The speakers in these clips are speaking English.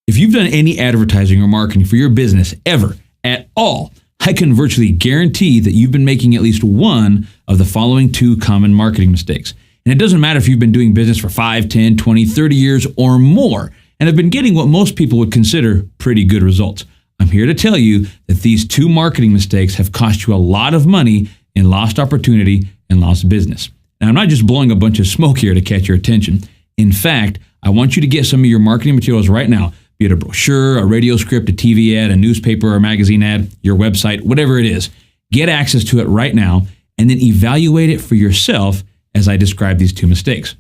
If you've done any advertising or marketing for your business ever, at all, I can virtually guarantee that you've been making at least one of the following two common marketing mistakes. And it doesn't matter if you've been doing business for 5, 10, 20, 30 years or more and have been getting what most people would consider pretty good results. I'm here to tell you that these two marketing mistakes have cost you a lot of money in lost opportunity and lost business. Now, I'm not just blowing a bunch of smoke here to catch your attention. In fact, I want you to get some of your marketing materials right now, be it a brochure, a radio script, a TV ad, a newspaper or magazine ad, your website, whatever it is. Get access to it right now and then evaluate it for yourself as I describe these two mistakes.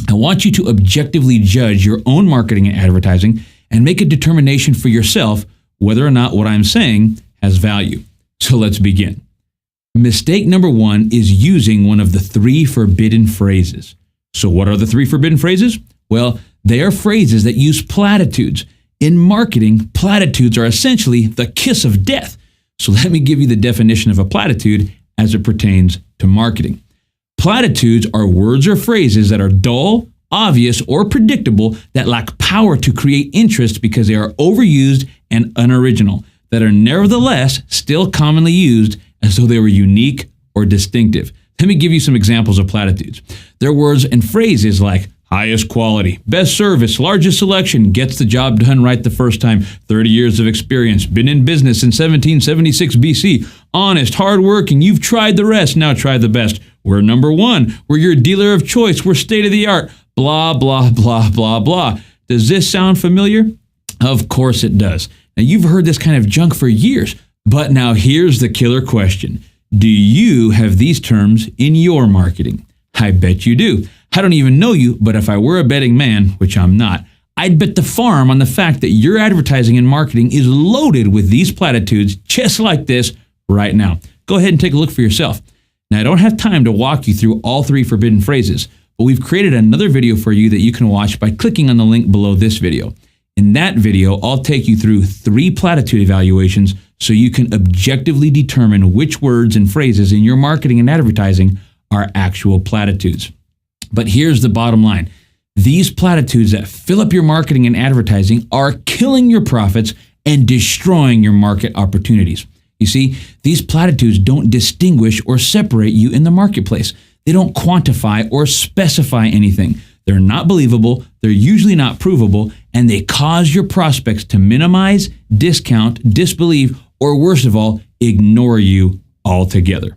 I want you to objectively judge your own marketing and advertising and make a determination for yourself whether or not what I'm saying has value. So let's begin. Mistake number one is using one of the 3 forbidden phrases. So what are the 3 forbidden phrases? Well, they are phrases that use platitudes. In marketing, platitudes are essentially the kiss of death. So let me give you the definition of a platitude as it pertains to marketing. Platitudes are words or phrases that are dull, obvious, or predictable that lack power to create interest because they are overused and unoriginal, that are nevertheless still commonly used as though they were unique or distinctive. Let me give you some examples of platitudes. They're words and phrases like highest quality, best service, largest selection, gets the job done right the first time, 30 years of experience, been in business in 1776 BC, honest, hardworking, you've tried the rest, now try the best. We're number one, we're your dealer of choice, we're state of the art, blah, blah, blah, blah, blah. Does this sound familiar? Of course it does. Now you've heard this kind of junk for years, but now here's the killer question. Do you have these terms in your marketing? I bet you do. I don't even know you, but if I were a betting man, which I'm not, I'd bet the farm on the fact that your advertising and marketing is loaded with these platitudes just like this right now. Go ahead and take a look for yourself. Now, I don't have time to walk you through all 3 forbidden phrases, but we've created another video for you that you can watch by clicking on the link below this video. In that video, I'll take you through 3 platitude evaluations so you can objectively determine which words and phrases in your marketing and advertising are actual platitudes. But here's the bottom line. These platitudes that fill up your marketing and advertising are killing your profits and destroying your market opportunities. You see, these platitudes don't distinguish or separate you in the marketplace. They don't quantify or specify anything. They're not believable, they're usually not provable, and they cause your prospects to minimize, discount, disbelieve, or worst of all, ignore you altogether.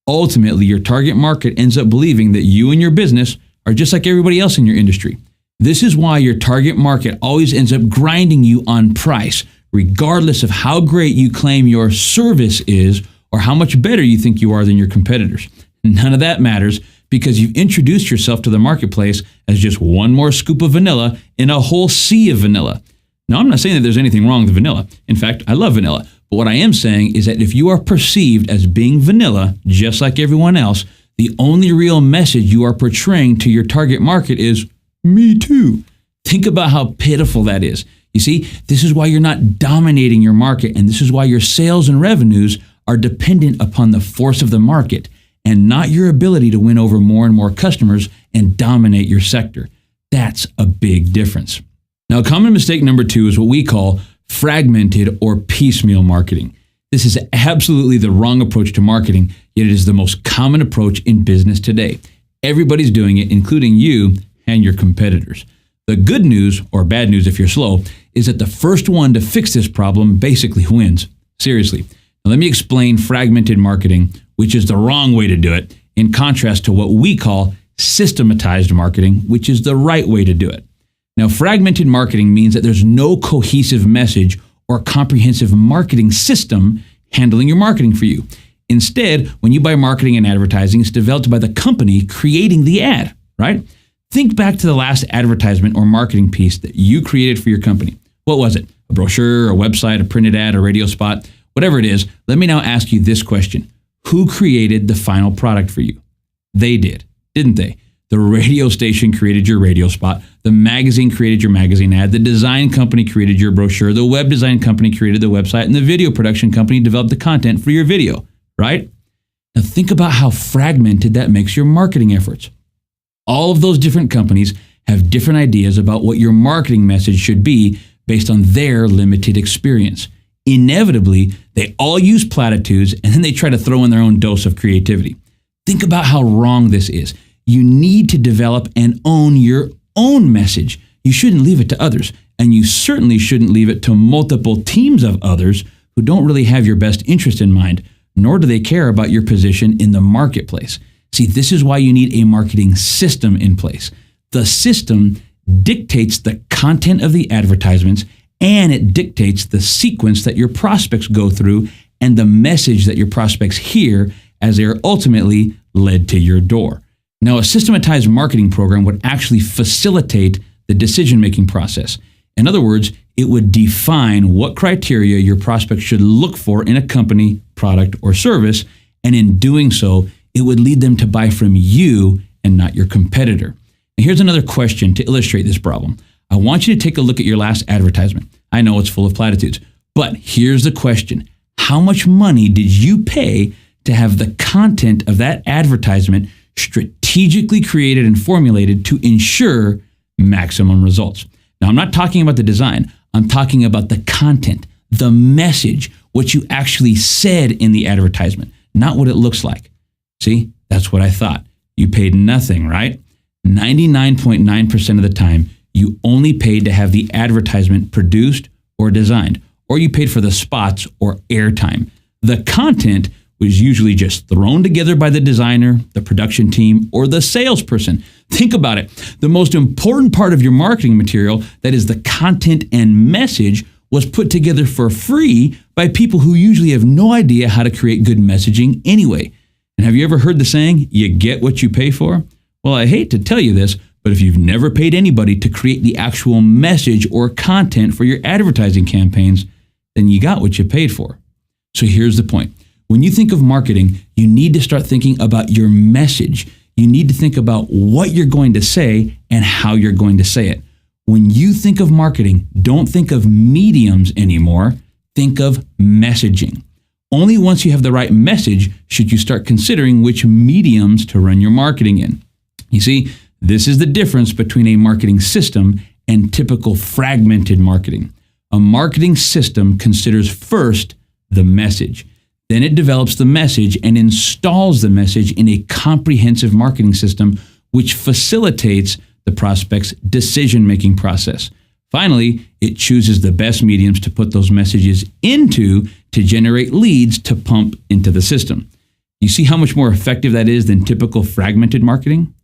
Ultimately, your target market ends up believing that you and your business are just like everybody else in your industry. This is why your target market always ends up grinding you on price, regardless of how great you claim your service is or how much better you think you are than your competitors. None of that matters because you've introduced yourself to the marketplace as just one more scoop of vanilla in a whole sea of vanilla. Now, I'm not saying that there's anything wrong with vanilla. In fact, I love vanilla. But what I am saying is that if you are perceived as being vanilla, just like everyone else, the only real message you are portraying to your target market is, me too. Think about how pitiful that is. You see, this is why you're not dominating your market, and this is why your sales and revenues are dependent upon the force of the market and not your ability to win over more and more customers and dominate your sector. That's a big difference. Now, common mistake number 2 is what we call fragmented or piecemeal marketing. This is absolutely the wrong approach to marketing, yet it is the most common approach in business today. Everybody's doing it, including you and your competitors. The good news, or bad news if you're slow, is that the first one to fix this problem basically wins. Seriously. Now let me explain fragmented marketing, which is the wrong way to do it, in contrast to what we call systematized marketing, which is the right way to do it. Now, fragmented marketing means that there's no cohesive message or comprehensive marketing system handling your marketing for you. Instead, when you buy marketing and advertising, it's developed by the company creating the ad, right? Think back to the last advertisement or marketing piece that you created for your company. What was it? A brochure, a website, a printed ad, a radio spot, whatever it is. Let me now ask you this question. Who created the final product for you? They did, didn't they? The radio station created your radio spot. The magazine created your magazine ad. The design company created your brochure. The web design company created the website. And the video production company developed the content for your video, right? Now think about how fragmented that makes your marketing efforts. All of those different companies have different ideas about what your marketing message should be based on their limited experience. Inevitably, they all use platitudes and then they try to throw in their own dose of creativity. Think about how wrong this is. You need to develop and own your own message. You shouldn't leave it to others, and you certainly shouldn't leave it to multiple teams of others who don't really have your best interest in mind, nor do they care about your position in the marketplace. See, this is why you need a marketing system in place. The system dictates the content of the advertisements, and it dictates the sequence that your prospects go through and the message that your prospects hear as they are ultimately led to your door. Now, a systematized marketing program would actually facilitate the decision-making process. In other words, it would define what criteria your prospects should look for in a company, product, or service, and in doing so, it would lead them to buy from you and not your competitor. And here's another question to illustrate this problem. I want you to take a look at your last advertisement. I know it's full of platitudes, but here's the question. How much money did you pay to have the content of that advertisement strategically created and formulated to ensure maximum results? Now, I'm not talking about the design. I'm talking about the content, the message, what you actually said in the advertisement, not what it looks like. See, that's what I thought. You paid nothing, right? 99.9% of the time, you only paid to have the advertisement produced or designed, or you paid for the spots or airtime. The content was usually just thrown together by the designer, the production team, or the salesperson. Think about it. The most important part of your marketing material, that is the content and message, was put together for free by people who usually have no idea how to create good messaging anyway. And have you ever heard the saying, you get what you pay for? Well, I hate to tell you this, but if you've never paid anybody to create the actual message or content for your advertising campaigns, then you got what you paid for. So here's the point. When you think of marketing, you need to start thinking about your message. You need to think about what you're going to say and how you're going to say it. When you think of marketing, don't think of mediums anymore. Think of messaging. Only once you have the right message should you start considering which mediums to run your marketing in. You see, this is the difference between a marketing system and typical fragmented marketing. A marketing system considers first the message. Then it develops the message and installs the message in a comprehensive marketing system, which facilitates the prospect's decision-making process. Finally, it chooses the best mediums to put those messages into to generate leads to pump into the system. You see how much more effective that is than typical fragmented marketing?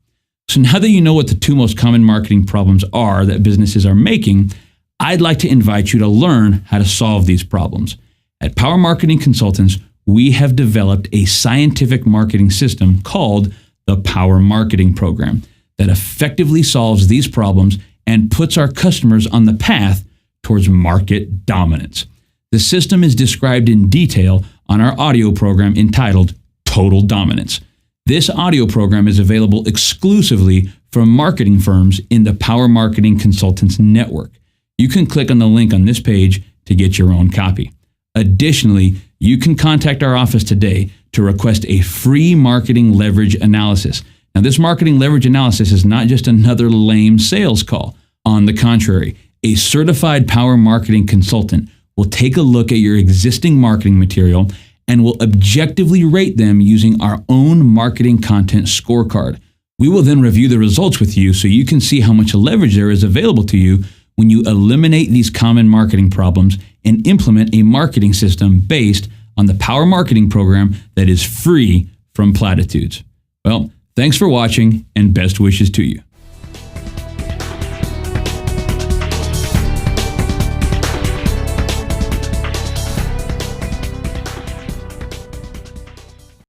So now that you know what the two most common marketing problems are that businesses are making, I'd like to invite you to learn how to solve these problems. At Power Marketing Consultants, we have developed a scientific marketing system called the Power Marketing Program that effectively solves these problems and puts our customers on the path towards market dominance. The system is described in detail on our audio program entitled Total Dominance. This audio program is available exclusively from marketing firms in the Power Marketing Consultants Network. You can click on the link on this page to get your own copy. Additionally, you can contact our office today to request a free marketing leverage analysis. Now, this marketing leverage analysis is not just another lame sales call. On the contrary, a certified Power Marketing consultant will take a look at your existing marketing material and will objectively rate them using our own marketing content scorecard. We will then review the results with you so you can see how much leverage there is available to you when you eliminate these common marketing problems and implement a marketing system based on the Power Marketing Program that is free from platitudes. Well, thanks for watching and best wishes to you.